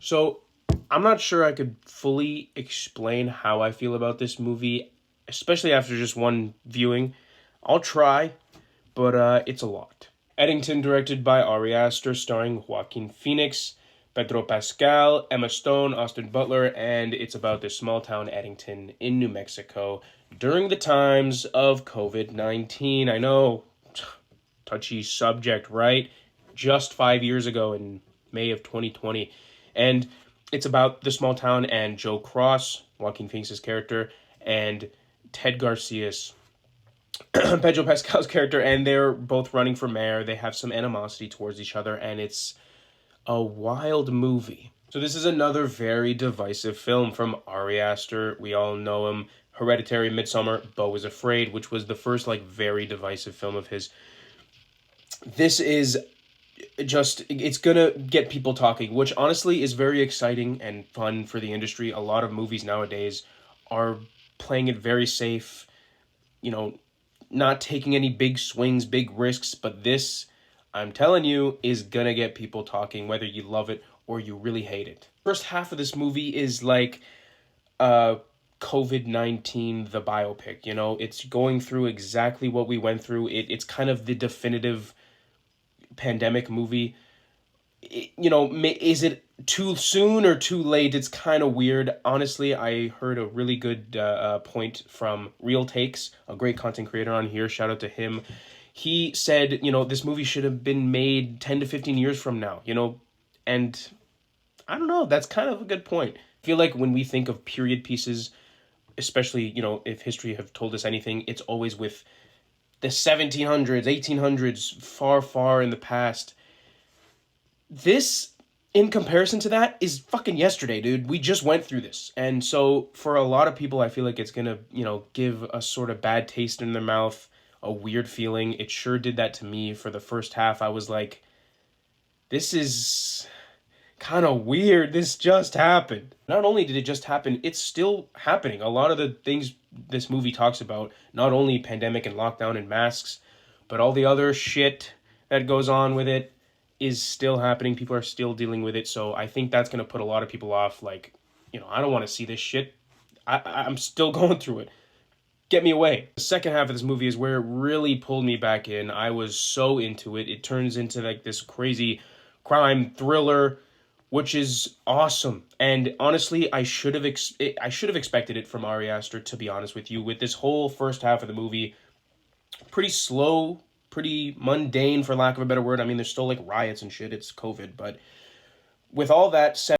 So, I'm not sure I could fully explain how I feel about this movie, especially after just one viewing. I'll try, but it's a lot. Eddington, directed by Ari Aster, starring Joaquin Phoenix, Pedro Pascal, Emma Stone, Austin Butler, and it's about this small town Eddington in New Mexico during the times of COVID-19. I know, touchy subject, right? Just 5 years ago in May of 2020. And it's about the small town and Joe Cross, Joaquin Phoenix's character, and Ted Garcia's Pedro Pascal's character, and they're both running for mayor. They have some animosity towards each other, and it's a wild movie. So this is another very divisive film from Ari Aster. We all know him. Hereditary, Midsommar, Beau is Afraid, which was the first very divisive film of his. This is just, it's gonna get people talking, which honestly is very exciting and fun for the industry. A lot of movies nowadays are playing it very safe, not taking any big swings, big risks, but this, I'm telling you, is gonna get people talking, whether you love it or you really hate it. First half of this movie is like COVID-19, the biopic, it's going through exactly what we went through. It's kind of the definitive pandemic movie. Is it too soon or too late? It's kind of weird. Honestly, I heard a really good point from Real Takes, a great content creator on here. Shout out to him. He said, this movie should have been made 10 to 15 years from now, and I don't know, that's kind of a good point. I feel like when we think of period pieces, especially, if history have told us anything, it's always with the 1700s, 1800s, far, far in the past. This, in comparison to that, is fucking yesterday, dude. We just went through this. And so for a lot of people, I feel like it's gonna, give a sort of bad taste in their mouth, a weird feeling. It sure did that to me. For the first half, I was like, this is kind of weird. This just happened. Not only did it just happen, it's still happening. A lot of the things this movie talks about, not only pandemic and lockdown and masks, but all the other shit that goes on with it, is still happening. People are still dealing with it. So I think that's going to put a lot of people off. Like, I don't want to see this shit. I'm still going through it. Get me away. The second half of this movie is where it really pulled me back in. I was so into it. It turns into this crazy crime thriller, which is awesome. And honestly, I should have expected it from Ari Aster, to be honest with you. With this whole first half of the movie, pretty slow, pretty mundane, for lack of a better word. I mean, there's still riots and shit. It's COVID. But with all that said,